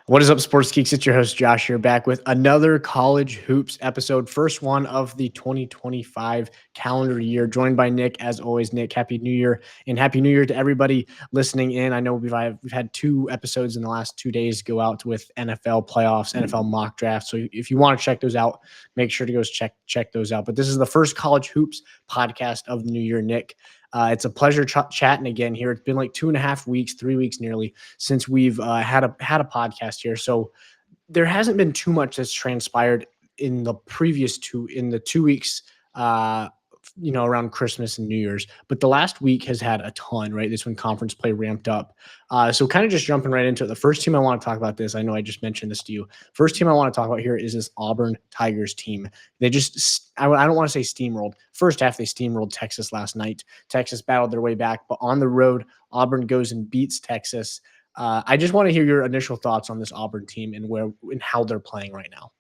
What is up, sports geeks? It's your host, Josh, here back with another college hoops episode. First one of the 2025 calendar year, joined by Nick. As always, Nick, Happy New Year, and Happy New Year to everybody listening in. I know we've had two episodes in the last 2 days go out with NFL playoffs, NFL mock drafts. So if you want to check those out, make sure to go check those out. But this is the first college hoops podcast of the new year, Nick. It's a pleasure chatting again here. It's been like 2.5 weeks, 3 weeks nearly since we've had a podcast here. So there hasn't been too much that's transpired in the 2 weeks, around Christmas and New Year's. But the last week has had a ton, right? This when conference play ramped up. So kind of just jumping right into it. The first team I want to talk about this, I know I just mentioned this to you. First team I want to talk about here is this Auburn Tigers team. They just, I don't want to say steamrolled. First half, they steamrolled Texas last night. Texas battled their way back, but on the road, Auburn goes and beats Texas. I just want to hear your initial thoughts on this Auburn team and how they're playing right now.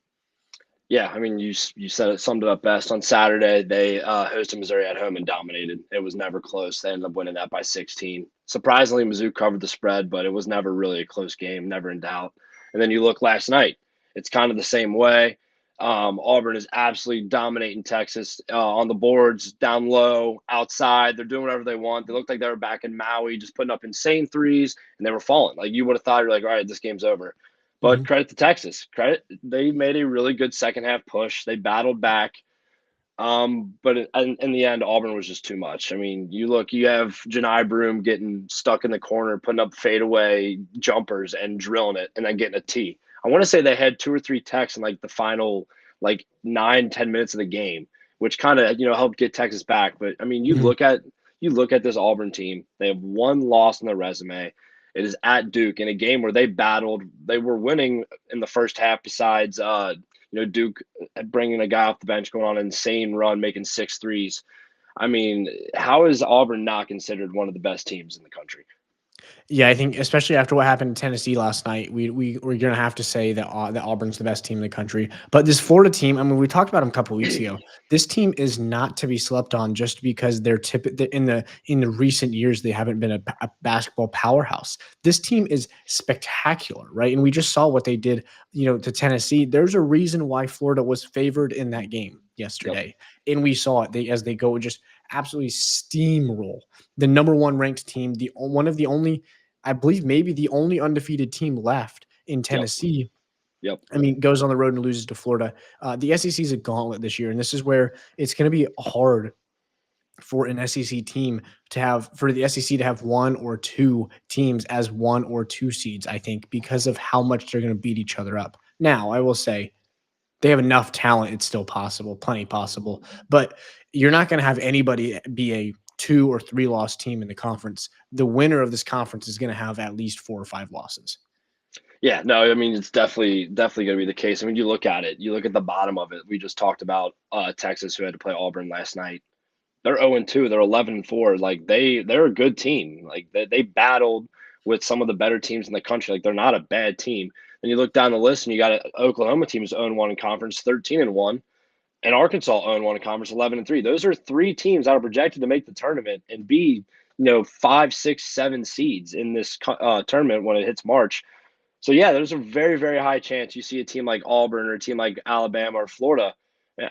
Yeah, I mean, you summed it up best. On Saturday, they hosted Missouri at home and dominated. It was never close. They ended up winning that by 16. Surprisingly, Mizzou covered the spread, but it was never really a close game, never in doubt. And then you look last night, it's kind of the same way. Auburn is absolutely dominating Texas on the boards, down low, outside. They're doing whatever they want. They looked like they were back in Maui, just putting up insane threes, and they were falling. Like you would have thought, you're like, all right, this game's over. But credit to Texas. They made a really good second half push. They battled back. But in the end, Auburn was just too much. I mean, you have Janai Broom getting stuck in the corner, putting up fadeaway jumpers and drilling it, and then getting a tee. I want to say they had 2 or 3 techs in like the final 9-10 minutes of the game, which kind of helped get Texas back. But I mean, you look at this Auburn team. They have one loss on their resume. It is at Duke in a game where they battled. They were winning in the first half. Besides, Duke bringing a guy off the bench, going on an insane run, making 6 threes. I mean, how is Auburn not considered one of the best teams in the country? Yeah, I think especially after what happened in Tennessee last night, we're going to have to say that Auburn's the best team in the country. But this Florida team, I mean, we talked about them a couple of weeks ago. This team is not to be slept on just because they're in the recent years they haven't been a basketball powerhouse. This team is spectacular, right? And we just saw what they did, to Tennessee. There's a reason why Florida was favored in that game yesterday, and we saw it. As they go just absolutely steamroll the number one ranked team, one of the only, I believe, maybe the only undefeated team left in Tennessee. Yep. I mean, goes on the road and loses to Florida. The SEC is a gauntlet this year, and this is where it's going to be hard for an SEC team for the SEC to have 1 or 2 teams as 1 or 2 seeds, I think, because of how much they're going to beat each other up. Now, I will say they have enough talent. It's still possible, plenty possible, but you're not going to have anybody be a 2 or 3 loss team in the conference. The winner of this conference is going to have at least 4 or 5 losses. Yeah, no, I mean, it's definitely going to be the case. I mean, you look at the bottom of it. We just talked about Texas, who had to play Auburn last night. They're 0-2. They're 11-4. Like they're a good team. Like they battled with some of the better teams in the country. Like they're not a bad team. And you look down the list, and you got an Oklahoma team who's 0-1 in conference, 13-1, and Arkansas 0-1 in conference, 11-3. Those are 3 teams that are projected to make the tournament and be 5, 6, 7 seeds in this tournament when it hits March. So yeah, there's a very, very high chance you see a team like Auburn or a team like Alabama or Florida,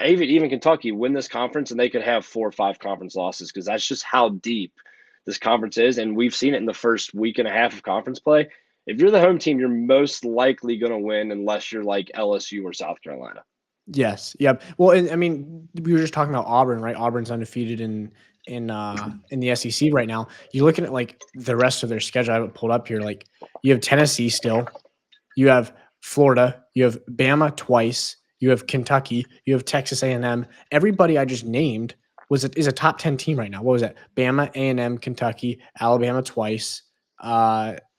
even Kentucky, win this conference, and they could have 4 or 5 conference losses because that's just how deep this conference is. And we've seen it in the first week and a half of conference play. If you're the home team, you're most likely going to win unless you're like LSU or South Carolina. Yes. Yep. Well, and I mean, we were just talking about Auburn, right? Auburn's undefeated in the SEC right now. You're looking at like the rest of their schedule. I have it pulled up here. Like you have Tennessee still, you have Florida, you have Bama twice, you have Kentucky, you have Texas A&M. Everybody I just named is a top 10 team right now. What was that? Bama, A&M, Kentucky, Alabama twice,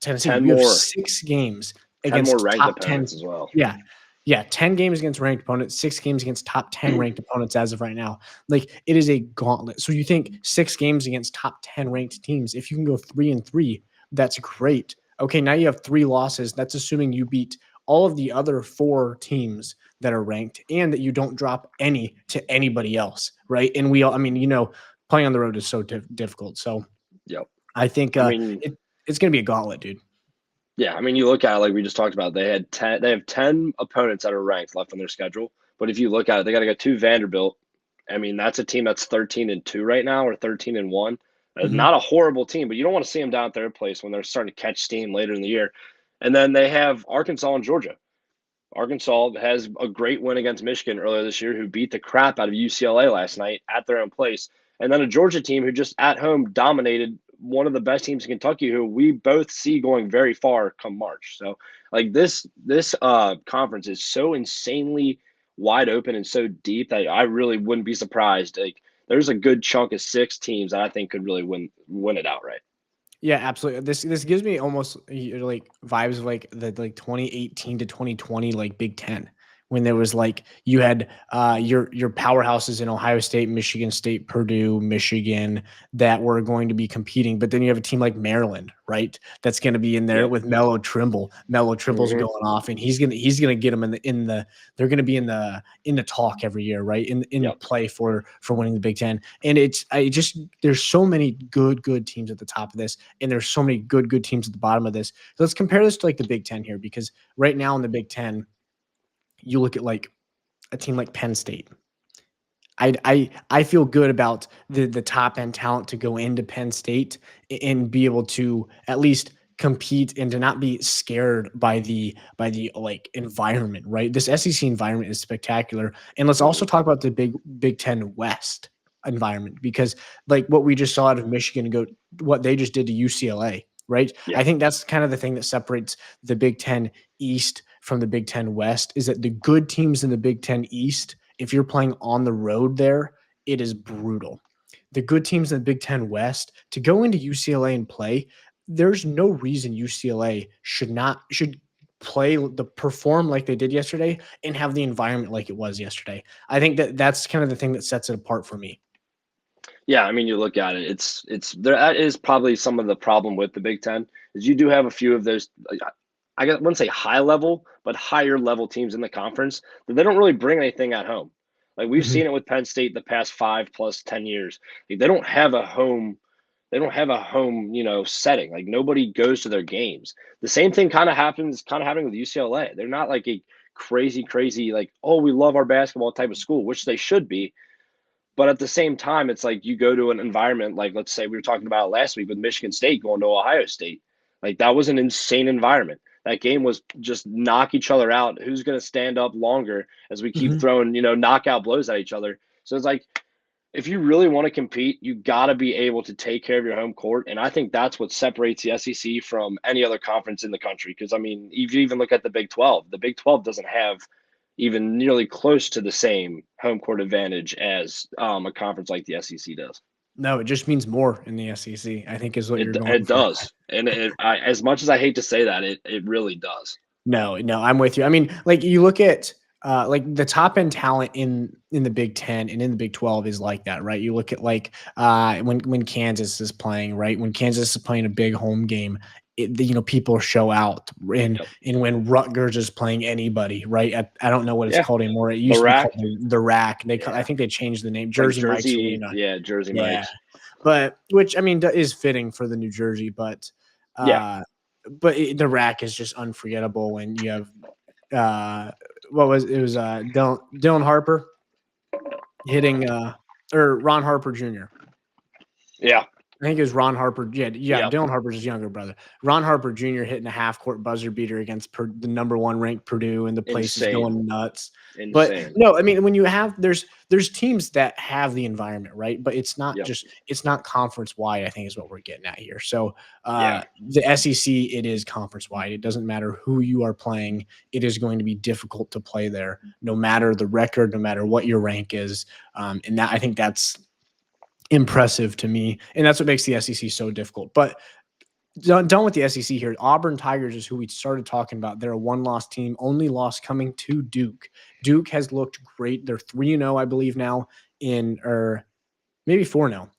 Tennessee. 10 we more. have 6 games 10 against more ranked top 10 opponents as well. Yeah. Yeah, 10 games against ranked opponents, 6 games against top 10 ranked opponents as of right now. Like it is a gauntlet. So you think 6 games against top 10 ranked teams, if you can go 3-3, that's great. Okay, now you have 3 losses. That's assuming you beat all of the other 4 teams that are ranked and that you don't drop any to anybody else, right? And playing on the road is so difficult. So yep. I think it's going to be a gauntlet, dude. Yeah, I mean, you look at it like we just talked about. They have 10 opponents that are ranked left on their schedule. But if you look at it, they got to go to Vanderbilt. I mean, that's a team that's 13-2 right now, or 13-1. Mhm. Not a horrible team, but you don't want to see them down at their place when they're starting to catch steam later in the year. And then they have Arkansas and Georgia. Arkansas has a great win against Michigan earlier this year, who beat the crap out of UCLA last night at their own place. And then a Georgia team who just at home dominated one of the best teams in Kentucky, who we both see going very far come March. So, like this conference is so insanely wide open and so deep that I really wouldn't be surprised. Like, there's a good chunk of 6 teams that I think could really win it outright. Yeah, absolutely. This gives me almost like vibes of like the like 2018 to 2020 like Big Ten, when there was like you had your powerhouses in Ohio State, Michigan State, Purdue, Michigan that were going to be competing, but then you have a team like Maryland, right? That's going to be in there Yeah. with Mello Trimble. Mello Trimble's Hmm. going off, and he's gonna get them in the they're going to be in the talk every year, right? In Yep. play for winning the Big Ten, and I just there's so many good teams at the top of this, and there's so many good teams at the bottom of this. So let's compare this to like the Big Ten here, because right now in the Big Ten, you look at like a team like Penn State. I feel good about the top end talent to go into Penn State and be able to at least compete and to not be scared by the like environment, right? This SEC environment is spectacular. And let's also Hmm. talk about the Big Ten West environment, because like what we just saw out of Michigan go, what they just did to UCLA, right? Yeah. I think that's kind of the thing that separates the Big Ten East from the Big Ten West, is that the good teams in the Big Ten East, if you're playing on the road there, it is brutal. The good teams in the Big Ten West, to go into UCLA and play, there's no reason UCLA should play the perform like they did yesterday and have the environment like it was yesterday. I think that's kind of the thing that sets it apart for me. Yeah, I mean, you look at it, it's there. That is probably some of the problem with the Big Ten, is you do have a few of those. Like, wouldn't say high level, but higher level teams in the conference that they don't really bring anything at home. Like we've Mhm. seen it with Penn State the past 5 plus 10 years. Like, they don't have a home. They don't have a home, setting. Like nobody goes to their games. The same thing kind of happening with UCLA. They're not like a crazy like, oh, we love our basketball type of school, which they should be. But at the same time, it's like you go to an environment like, let's say we were talking about last week with Michigan State going to Ohio State. Like that was an insane environment. That game was just knock each other out. Who's going to stand up longer as we keep Mhm. throwing, knockout blows at each other. So it's like, if you really want to compete, you got to be able to take care of your home court. And I think that's what separates the SEC from any other conference in the country. Because, I mean, if you even look at the Big 12 doesn't have even nearly close to the same home court advantage as a conference like the SEC does. No, it just means more in the SEC, I think, is what you're going It for. does. And as much as I hate to say that, it really does. No, I'm with you. I mean, like you look at like the top end talent in the Big Ten and in the Big 12 is like that, right? You look at like when Kansas is playing, right? When Kansas is playing a big home game, people show out. And Yep. and when Rutgers is playing anybody, right? I don't know what it's Yeah. called anymore. It The used to be rack. called the Rack. I Yeah. think they changed the name. Like Jersey Mike's Jersey. Arena. Yeah. Jersey Yeah, Mike's. but which I mean is fitting for the New Jersey, Yeah. uh, the Rack is just unforgettable when you have uh what was it was Dylan Harper hitting or Ron Harper Jr. Yeah. I think it was Ron Harper. Yeah. Yep. Dylan Harper's his younger brother. Ron Harper Jr. hitting a half court buzzer beater against the number one ranked Purdue, and the place is Insane. going nuts. But Insane. no, I mean when you have there's teams that have the environment, right? But Yep. it's not conference wide. I think is what we're getting at here. So Yeah. the SEC, it is conference wide. It doesn't matter who you are playing. It is going to be difficult to play there, no matter the record, no matter what your rank is. And that I think that's impressive to me, and that's what makes the SEC so difficult. But done with the SEC here. Auburn Tigers is who we started talking about. They're a one-loss team, only loss coming to Duke. Duke has looked great. They're 3-0, I believe now, or maybe 4-0.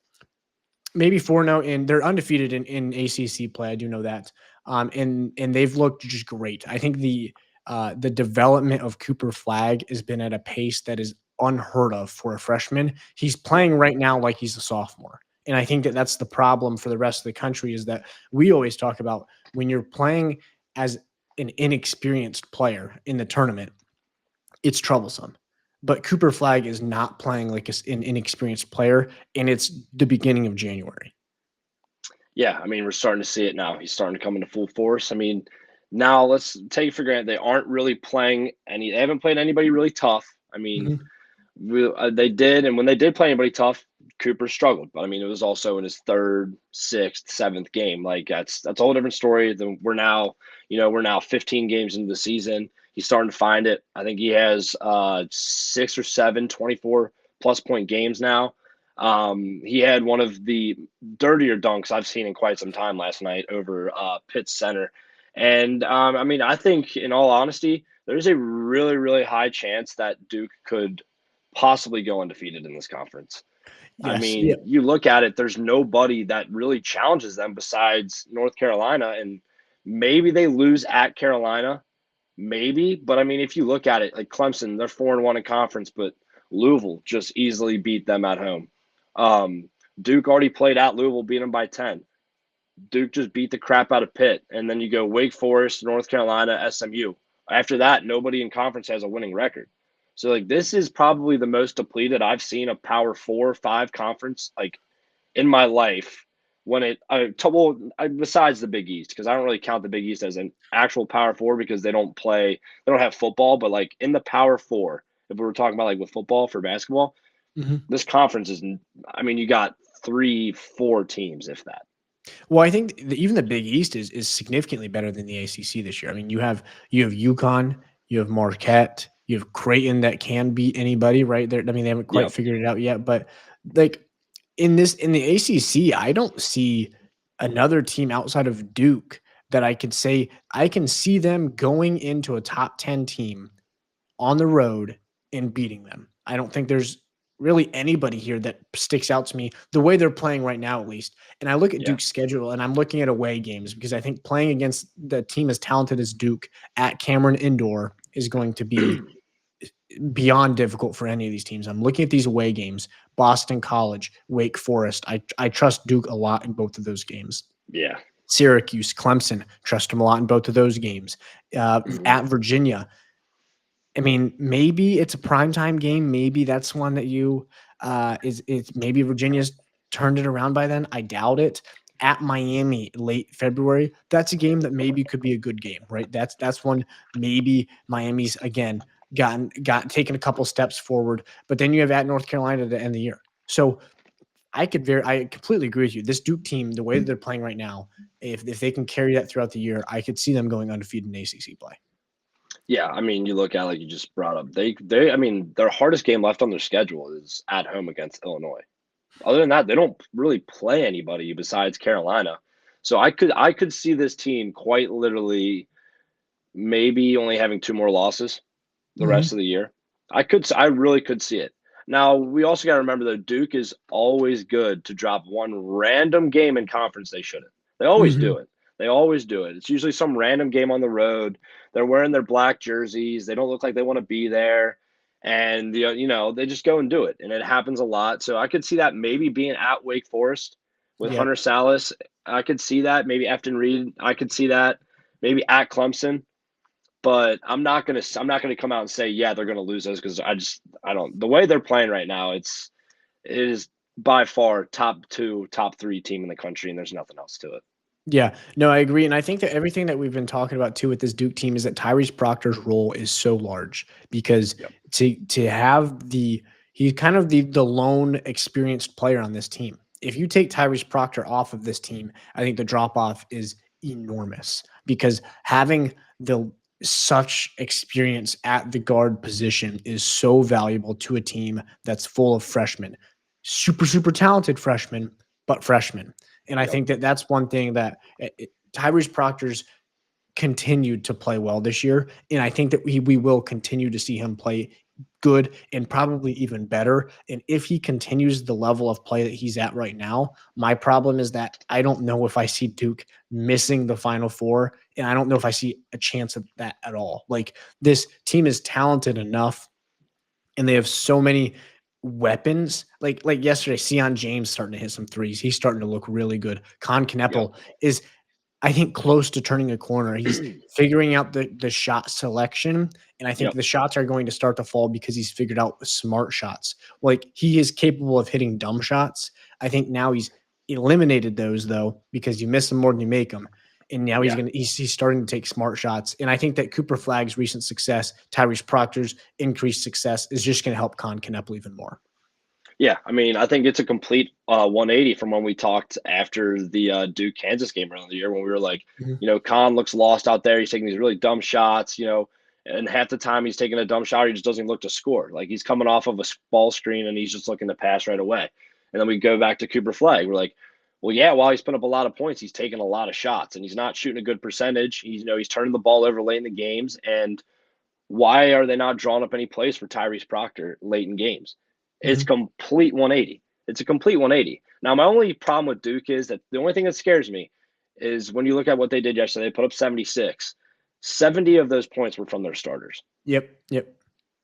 Maybe 4-0, and they're undefeated in ACC play. I do know that. And they've looked just great. I think the development of Cooper Flagg has been at a pace that is unheard of for a freshman. He's Yep. playing right now like he's a sophomore. And I think that that's the problem for the rest of the country, is that we always talk about when you're playing as an inexperienced player in the tournament, it's troublesome. But Cooper Flag is not playing like an inexperienced player, and it's the beginning of January. Yeah, I mean, we're starting to see it now. He's starting to come into full force. I mean, now let's take for granted they aren't really playing they haven't played anybody really tough. I mean, Mhm. they did, and when they did play anybody tough, Cooper struggled. But I mean, it was also in his third, sixth, seventh game. Like that's a whole different story. We're now 15 games into the season. He's starting to find it. I think he has 6 or 7 24+ point games now. He had one of the dirtier dunks I've seen in quite some time last night over Pitt's center. And I mean, I think in all honesty, there's a really, really high chance that Duke could possibly go undefeated in this conference. I Yes. Yeah. mean, you look at it, there's nobody that really challenges them besides North Carolina, and maybe they lose at Carolina, maybe. But I mean, if you look at it, like Clemson, they're 4-1 in conference, but Louisville just easily beat them at home. Um, Duke already played at Louisville, beat them by 10. Duke just beat the crap out of Pitt, and then you go Wake Forest, North Carolina, SMU. After that, nobody in conference has a winning record. So like this is probably the most depleted I've seen a Power 4 or 5 conference like in my life. When besides the Big East, because I don't really count the Big East as an actual Power 4 because they don't have football, but like in the Power 4, if we were talking about like with football for basketball, Mhm. this conference is, I mean, you got 3, 4 teams, if that. Well, I think even the Big East is significantly better than the ACC this year. I mean, you have UConn, you have Marquette, you have Creighton that can beat anybody, right? There, I mean, they haven't quite Yep. figured it out yet, but like in the ACC, I don't see another team outside of Duke that I could say I can see them going into a top 10 team on the road and beating them. I don't think there's really anybody here that sticks out to me the way they're playing right now, at least. And I look at Yeah. Duke's schedule and I'm looking at away games because I think playing against the team as talented as Duke at Cameron Indoor is going to be beyond difficult for any of these teams. I'm looking at these away games, Boston College, Wake Forest. I trust Duke a lot in both of those games. Yeah. Syracuse, Clemson, trust them a lot in both of those games. Mhm. At Virginia, I mean, maybe it's a primetime game. Maybe that's one that you is maybe Virginia's turned it around by then. I doubt it. At Miami, late February, that's a game that maybe could be a good game, right? That's one maybe Miami's again got taken a couple steps forward, but then you have at North Carolina to end the year. So I completely agree with you. This Duke team, the way that they're playing right now, if they can carry that throughout the year, I could see them going undefeated in ACC play. Yeah, I mean, you look at like you just brought up. I mean, their hardest game left on their schedule is at home against Illinois. Other than that, they don't really play anybody besides Carolina. So I could see this team quite literally maybe only having 2 more losses the rest Mhm. of the year. I really could see it. Now, we also got to remember that Duke is always good to drop one random game in conference they shouldn't. They always do Mhm. it. They always do it. It's usually some random game on the road. They're wearing their black jerseys. They don't look like they want to be there. And they just go and do it. And it happens a lot. So I could see that maybe being at Wake Forest with Hunter Yep. Salas. I could see that. Maybe Efton Reed. I could see that. Maybe at Clemson, but I'm not gonna come out and say yeah they're gonna lose those because I don't the way they're playing right now it is by far top 2 top 3 team in the country and there's nothing else to it. Yeah. No, I agree, and I think that everything that we've been talking about too with this Duke team is that Tyrese Proctor's role is so large because Yep. to have he's kind of the lone experienced player on this team. If you take Tyrese Proctor off of this team, I think the drop off is enormous because having the such experience at the guard position is so valuable to a team that's full of freshmen, super super talented freshmen, but freshmen. And I Yep. think that that's one thing that Tyrese Proctor's continued to play well this year, and I think that we will continue to see him play good and probably even better. And if he continues the level of play that he's at right now, my problem is that I don't know if I see Duke missing the Final Four, and I don't know if I see a chance of that at all. Like this team is talented enough and they have so many weapons. Like yesterday, Sion James starting to hit some threes. He's starting to look really good. Con Yep. Kneppel is I think, close to turning a corner. He's figuring out the shot selection, and I think Yep. the shots are going to start to fall because he's figured out smart shots. Like, he is capable of hitting dumb shots. I think now he's eliminated those, though, because you miss them more than you make them. And now Yeah. he's starting to take smart shots. And I think that Cooper Flagg's recent success, Tyrese Proctor's increased success, is just going to help Con Kneppel even more. Yeah, I mean, I think it's a complete 180 from when we talked after the Duke Kansas game earlier in the year when we were like, Mhm. Khan looks lost out there. He's taking these really dumb shots, and half the time he's taking a dumb shot, he just doesn't look to score. Like, he's coming off of a ball screen and he's just looking to pass right away. And then we go back to Cooper Flagg. We're like, well, yeah, while he's putting up a lot of points, he's taking a lot of shots and he's not shooting a good percentage. He's turning the ball over late in the games. And why are they not drawing up any plays for Tyrese Proctor late in games? It's Mhm. complete 180. It's a complete 180. Now, my only problem with Duke is that the only thing that scares me is when you look at what they did yesterday, they put up 76. 70 of those points were from their starters. Yep. Yep.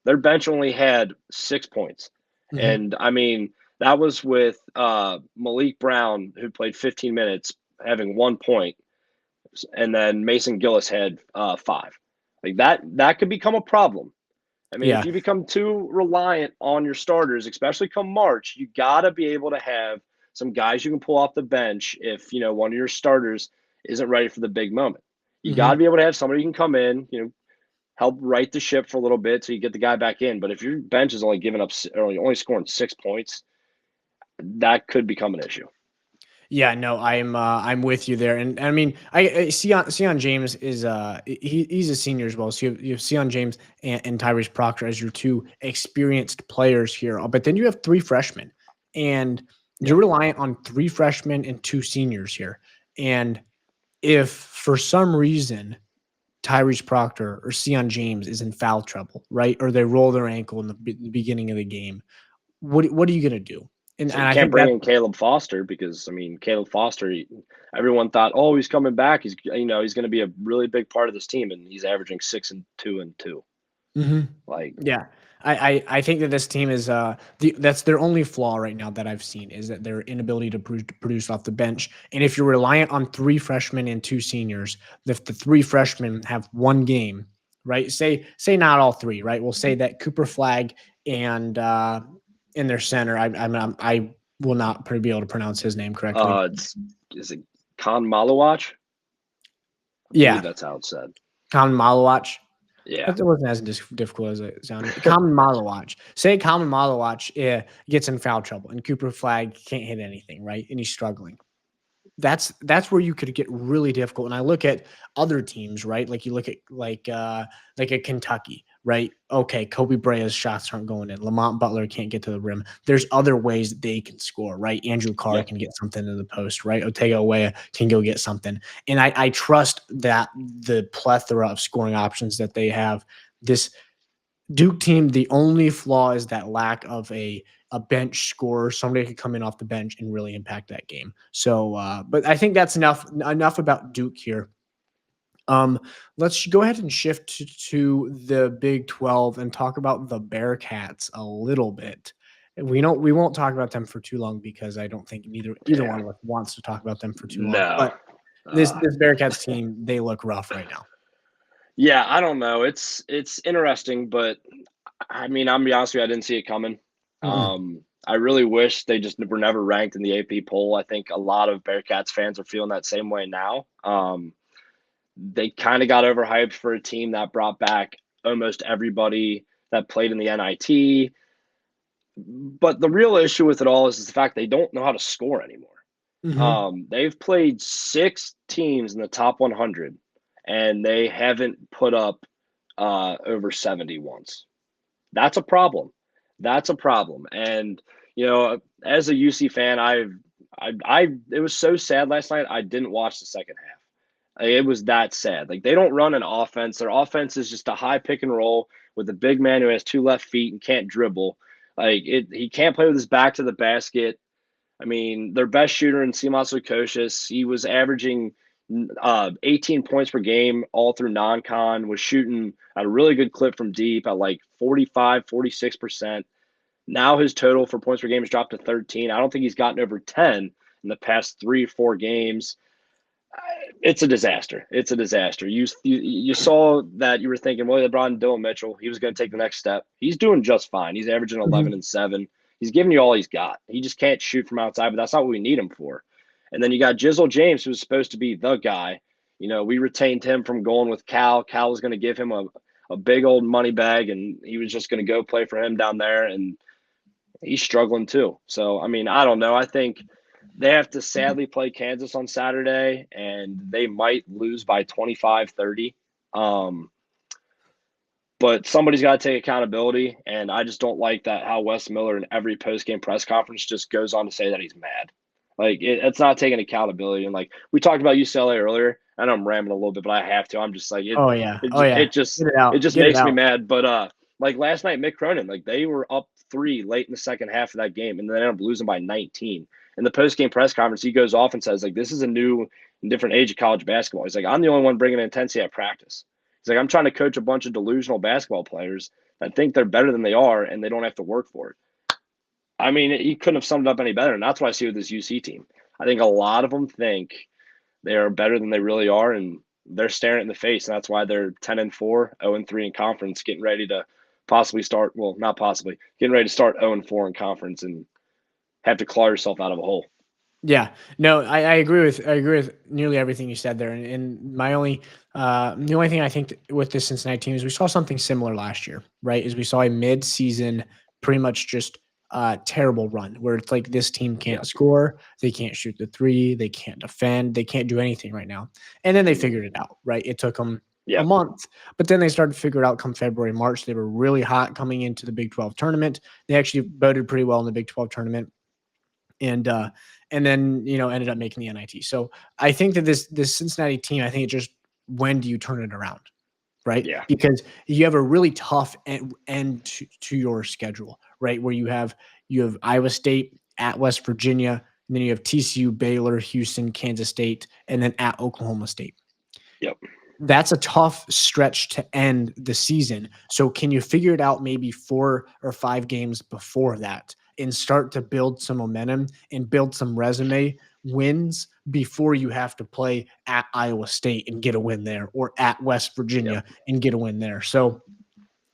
Their bench only had 6 points. Mhm. And I mean, that was with Malik Brown, who played 15 minutes, having 1 point, and then Mason Gillis had 5. Like, that could become a problem. I mean, if Yeah. you become too reliant on your starters, especially come March, you got to be able to have some guys you can pull off the bench if, one of your starters isn't ready for the big moment. You got to Mhm. be able to have somebody who can come in, help right the ship for a little bit so you get the guy back in. But if your bench is only giving up or only scoring 6 points, that could become an issue. Yeah, no, I'm with you there, and I mean, Sion James is he's a senior as well. So you have Sion James and Tyrese Proctor as your two experienced players here, but then you have 3 freshmen, and Yeah. you're reliant on 3 freshmen and 2 seniors here. And if for some reason Tyrese Proctor or Sion James is in foul trouble, right, or they roll their ankle in the beginning of the game, what are you gonna do? And So you I can't think bring that. in Caleb Foster because I mean Caleb Foster. Everyone thought, oh, he's coming back. He's he's going to be a really big part of this team, and he's averaging 6 and 2 and 2. Mhm. Like, Yeah. I think that this team is that's their only flaw right now that I've seen is that their inability to produce off the bench. And if you're reliant on 3 freshmen and 2 seniors, if the 3 freshmen have 1 game, right? Say not all 3, right? We'll say that Cooper Flag and in their center, I will not be able to pronounce his name correctly. it's is it Khan Malawach? I believe Yeah, that's how it's said. Common Malawach. Yeah, That wasn't as difficult as it sounded. Common Malawach. Say Common Malawach gets in foul trouble and Cooper Flag can't hit anything, right? And he's struggling. That's where you could get really difficult. And I look at other teams, right? Like you look at like a Kentucky, right? Okay, Kobe Brea's shots aren't going in. Lamont Butler can't get to the rim. There's other ways that they can score, right? Andrew Carr yeah, can get something in the post, right? Otega Owea can go get something. And I trust that the plethora of scoring options that they have, this Duke team, the only flaw is that lack of a bench scorer, somebody who could come in off the bench and really impact that game. So, but I think that's enough about Duke here. Um, let's go ahead and shift to the Big 12 and talk about the Bearcats a little bit. We won't talk about them for too long because I don't think either yeah. one of us wants to talk about them for too long. No. But this Bearcats team, they look rough right now. Yeah, I don't know. It's interesting, but I mean, I'm gonna be honest with you, I didn't see it coming. Mm-mm. I really wish they just were never ranked in the AP poll. I think a lot of Bearcats fans are feeling that same way now. They kind of got overhyped for a team that brought back almost everybody that played in the NIT. But the real issue with it all is the fact they don't know how to score anymore. Mm-hmm. They've played 6 teams in the top 100, and they haven't put up over 70 once. That's a problem. That's a problem. And as a UC fan, it was so sad last night. I didn't watch the second half. It was that sad. Like, they don't run an offense. Their offense is just a high pick and roll with a big man who has 2 left feet and can't dribble. Like, he can't play with his back to the basket. I mean, their best shooter in Simas Lukosius, he was averaging 18 points per game all through non-con, was shooting at a really good clip from deep at like 45, 46%. Now his total for points per game has dropped to 13. I don't think he's gotten over 10 in the past 3 or 4 games. It's a disaster. It's a disaster. You saw that you were thinking, well, they brought in Dylan Mitchell. He was going to take the next step. He's doing just fine. He's averaging 11 Mhm. and 7. He's giving you all he's got. He just can't shoot from outside, but that's not what we need him for. And then you got Jizzle James, who's supposed to be the guy. We retained him from going with Cal. Cal was going to give him a big old money bag, and he was just going to go play for him down there. And he's struggling too. So, I mean, I don't know. I think they have to sadly play Kansas on Saturday, and they might lose by 25, 30. But somebody's got to take accountability, and I just don't like that how Wes Miller in every post-game press conference just goes on to say that he's mad. Like, it's not taking accountability. And, like, we talked about UCLA earlier. I know I'm rambling a little bit, but I have to. I'm just like, Oh yeah. Oh yeah. Get it it out. just Get it makes me out. mad. But like last night, Mick Cronin, like they were up 3 late in the second half of that game, and they ended up losing by 19. In the post game press conference, he goes off and says, like, this is a new and different age of college basketball. He's like, I'm the only one bringing intensity at practice. He's like, I'm trying to coach a bunch of delusional basketball players that think they're better than they are, and they don't have to work for it. I mean, he couldn't have summed it up any better, and that's what I see with this UC team. I think a lot of them think they are better than they really are, and they're staring it in the face. And that's why they're 10-4, 0-3 in conference, getting ready to possibly start. Well, not possibly, getting ready to start 0-4 in conference and have to claw yourself out of a hole. Yeah, no, I agree with nearly everything you said there. And my only the only thing I think with this Cincinnati team is we saw something similar last year, right? Is we saw a mid-season pretty much just terrible run where it's like this team Yeah. can't score, they can't shoot the three, they can't defend, they can't do anything right now. And then they figured it out, right? It took them a Yeah. month, but then they started to figure it out come February, March. They were really hot coming into the Big 12 tournament. They actually voted pretty well in the Big 12 tournament and then ended up making the NIT. So I think that this Cincinnati team, I think it just when do you turn it around, right? Yeah. Because you have a really tough end to your schedule, right? Where you have Iowa State at West Virginia, and then you have TCU, Baylor, Houston, Kansas State, and then at Oklahoma State. Yep. That's a tough stretch to end the season. So can you figure it out maybe 4 or 5 games before that and start to build some momentum and build some resume wins before you have to play at Iowa State and get a win there or at West Yep. Virginia and get a win there. So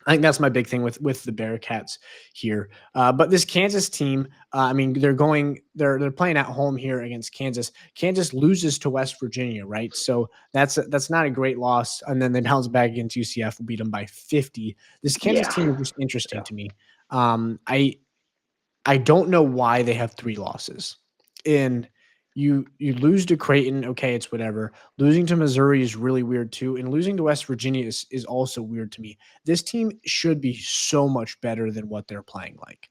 I think that's my big thing with the Bearcats here. But this Kansas team, I mean, they're playing at home here against Kansas. Kansas loses to West Virginia, right? So that's not a great loss. And then they bounce back against UCF, beat them by 50. This Kansas Yeah. team is just interesting Yeah. to me. I don't know why they have 3 losses. And you lose to Creighton, okay, it's whatever. Losing to Missouri is really weird too, and losing to West Virginia is also weird to me. This team should be so much better than what they're playing like.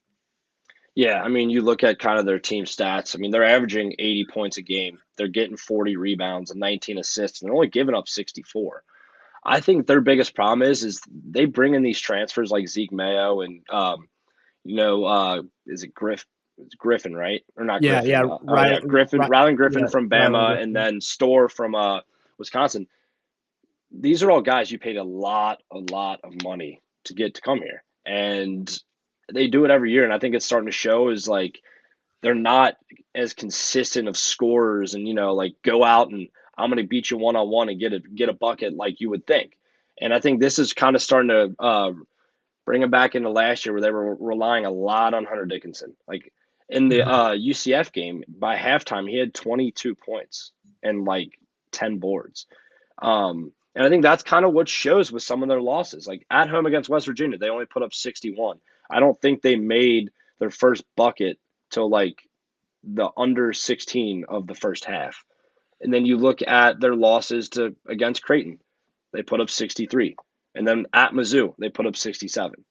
Yeah. I mean, you look at kind of their team stats. I mean, they're averaging 80 points a game. They're getting 40 rebounds and 19 assists, and they're only giving up 64. I think their biggest problem is they bring in these transfers like Zeke Mayo and is it It's Griffin, right? Or not Yeah, Griffin? yeah, Oh yeah, Griffin, Rylan Griffin yeah, from Rylan Bama, and Griffin. then Store from Wisconsin. These are all guys you paid a lot of money to get to come here, and they do it every year. And I think it's starting to show is like they're not as consistent of scorers, and like go out and I'm going to beat you 1-on-1 and get a bucket like you would think. And I think this is kind of starting to bring them back into last year where they were relying a lot on Hunter Dickinson. Like in the Mhm. UCF game, by halftime, he had 22 points and like 10 boards. And I think that's kind of what shows with some of their losses. Like at home against West Virginia, they only put up 61. I don't think they made their first bucket till like the under 16 of the first half. And then you look at their losses to against Creighton, they put up 63. And then at Mizzou, they put up 67.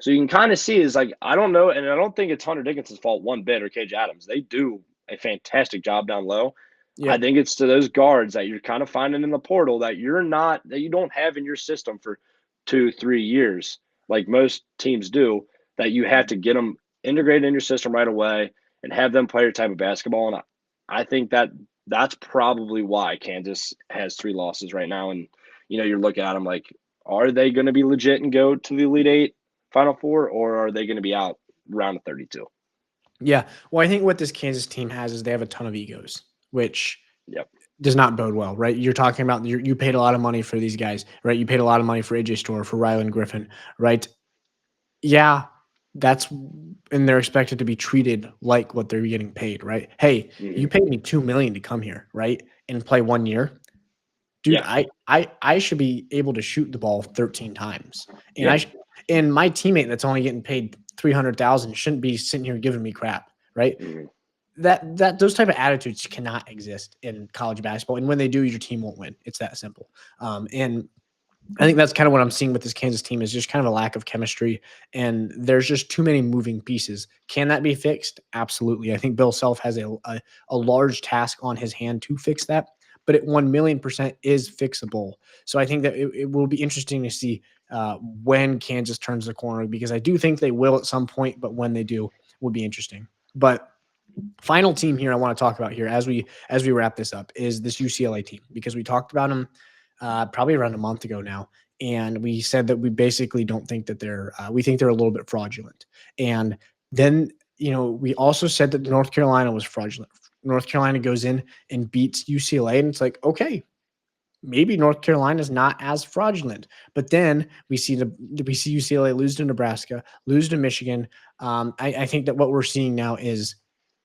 So you can kind of see is like, I don't know, and I don't think it's Hunter Dickinson's fault one bit or Cage Adams. They do a fantastic job down low. I Yep. think it's to those guards that you're kind of finding in the portal that you don't have in your system for 2-3 years, like most teams do, that you have to get them integrated in your system right away and have them play your type of basketball. And I think that's probably why Kansas has 3 losses right now. And, you're looking at them like, are they going to be legit and go to the Elite Eight, Final Four, or are they going to be out round of 32? Yeah. Well, I think what this Kansas team has is they have a ton of egos, which Yep. does not bode well, right? You're talking about you paid a lot of money for these guys, right? You paid a lot of money for AJ Storr, for Rylan Griffin, right? Yeah, that's and they're expected to be treated like what they're getting paid, right? Hey, you Mhm. paid me $2 million to come here, right? And play 1 year. Dude, Yeah, I should be able to shoot the ball 13 times. And yeah, and my teammate that's only getting paid 300,000 shouldn't be sitting here giving me crap, right? mhm. That those type of attitudes cannot exist in college basketball. And when they do, your team won't win. It's that simple. And I think that's kind of what I'm seeing with this Kansas team is just kind of a lack of chemistry, and there's just too many moving pieces. Can that be fixed? Absolutely. I think Bill Self has a large task on his hand to fix that, but at 1,000,000% is fixable. So I think that it will be interesting to see when Kansas turns the corner, because I do think they will at some point, but when they do will be interesting. But final team here I want to talk about here as we wrap this up is this UCLA team, because we talked about them probably around a month ago now, and we said that we basically don't think that we think they're a little bit fraudulent. And then we also said that North Carolina was fraudulent. North Carolina goes in and beats UCLA, and it's like, okay, maybe North Carolina is not as fraudulent. But then we see UCLA lose to Nebraska, lose to Michigan. I think that what we're seeing now is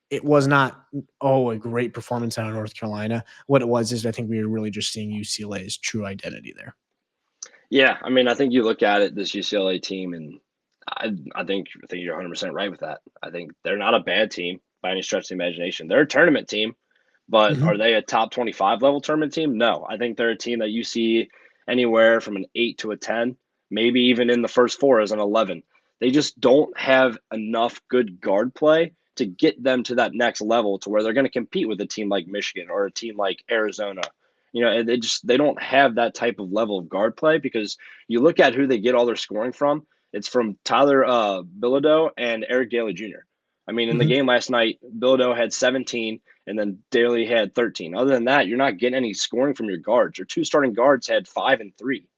it was not, a great performance out of North Carolina. What it was is I think we were really just seeing UCLA's true identity there. Yeah, I mean, I think you look at it, this UCLA team, and I think you're 100% right with that. I think they're not a bad team by any stretch of the imagination. They're a tournament team, but Mhm. are they a top 25 level tournament team? No. I think they're a team that you see anywhere from an 8 to a 10, maybe even in the first four as an 11. They just don't have enough good guard play to get them to that next level to where they're going to compete with a team like Michigan or a team like Arizona. And they don't have that type of level of guard play, because you look at who they get all their scoring from. It's from Tyler Bilodeau and Eric Daly Jr. I mean, in the Mhm. game last night, Bilodeau had 17 and then Daly had 13. Other than that, you're not getting any scoring from your guards. Your two starting guards had 5 and 3.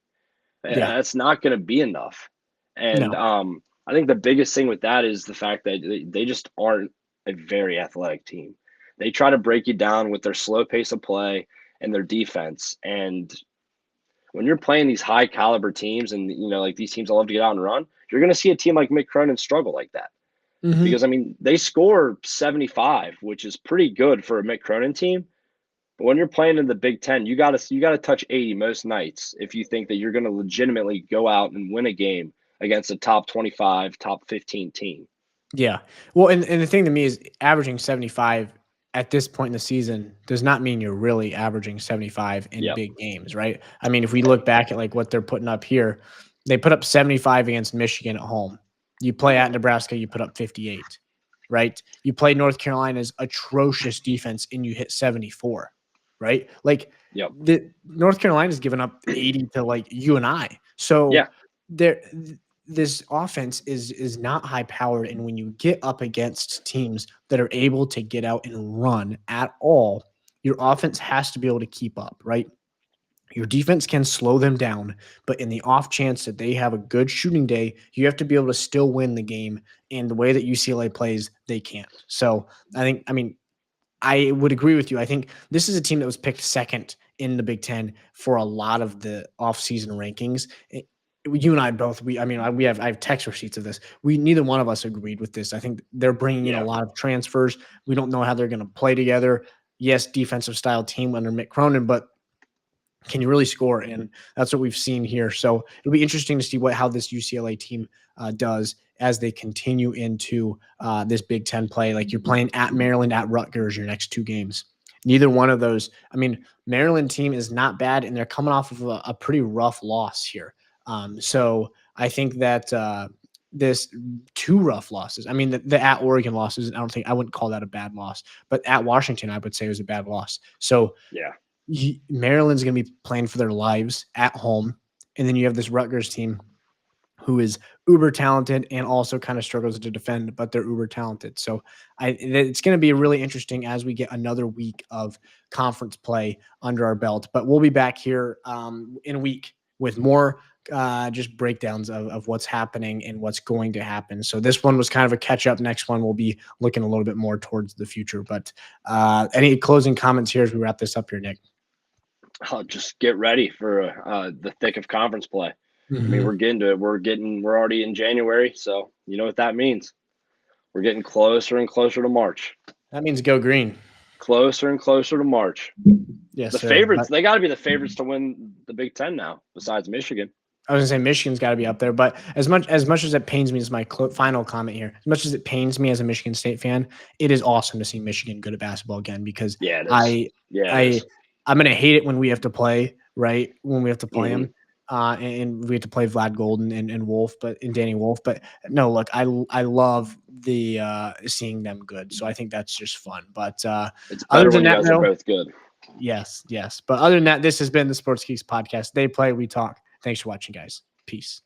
Yeah. That's not going to be enough. And No. I think the biggest thing with that is the fact that they just aren't a very athletic team. They try to break you down with their slow pace of play and their defense. And when you're playing these high caliber teams, and like these teams that love to get out and run, you're going to see a team like Mick Cronin struggle like that. Because Mhm. I mean, they score 75, which is pretty good for a Mick Cronin team. But when you're playing in the Big Ten, you gotta touch 80 most nights if you think that you're going to legitimately go out and win a game against a top 25, top 15 team. Yeah. Well, and the thing to me is averaging 75 at this point in the season does not mean you're really averaging 75 in Yep. big games, right? I mean, if we look back at like what they're putting up here, they put up 75 against Michigan at home. You play at Nebraska, you put up 58, right? You play North Carolina's atrocious defense and you hit 74, right? Like Yep. the North Carolina's given up 80 to like you and I. So Yeah. there this offense is not high powered, and when you get up against teams that are able to get out and run at all, your offense has to be able to keep up, right? Your defense can slow them down, but in the off chance that they have a good shooting day, you have to be able to still win the game. And the way that UCLA plays, they can't. So I mean, I would agree with you. I think this is a team that was picked second in the Big Ten for a lot of the offseason rankings. You and I both, I have text receipts of this. Neither one of us agreed with this. I think they're bringing in a Yeah. lot of transfers. We don't know how they're going to play together. Yes, defensive style team under Mick Cronin, but can you really score? And that's what we've seen here. So it'll be interesting to see how this UCLA team does as they continue into this Big Ten play. Like you're playing at Maryland, at Rutgers, your next two games. Neither one of those. I mean, Maryland team is not bad, and they're coming off of a pretty rough loss here. So I think that this two rough losses. I mean, the at Oregon losses. I wouldn't call that a bad loss, but at Washington, I would say it was a bad loss. So Yeah. Maryland's going to be playing for their lives at home. And then you have this Rutgers team who is uber talented and also kind of struggles to defend, but they're uber talented. So it's going to be really interesting as we get another week of conference play under our belt. But we'll be back here in a week with more just breakdowns of what's happening and what's going to happen. So this one was kind of a catch up. Next one will be looking a little bit more towards the future. But any closing comments here as we wrap this up here, Nick? I'll just get ready for the thick of conference play. Mm-hmm. I mean, we're getting to it. We're already in January, so you know what that means. We're getting closer and closer to March. That means go green. Closer and closer to March. Yes, the sir. favorites, they got to be the favorites to win the Big Ten now, besides Michigan. I was gonna say Michigan's got to be up there, but as much as it pains me, as my final comment here, as much as it pains me as a Michigan State fan, it is awesome to see Michigan good at basketball again because I'm gonna hate it when we have to play when we have to play them, and we have to play Vlad Golden and Wolf, and Danny Wolf. But no, look, I love the seeing them good, so I think that's just fun. But it's better when you guys are both good. Yes. But other than that, this has been the Sports Geeks podcast. They play, we talk. Thanks for watching, guys. Peace.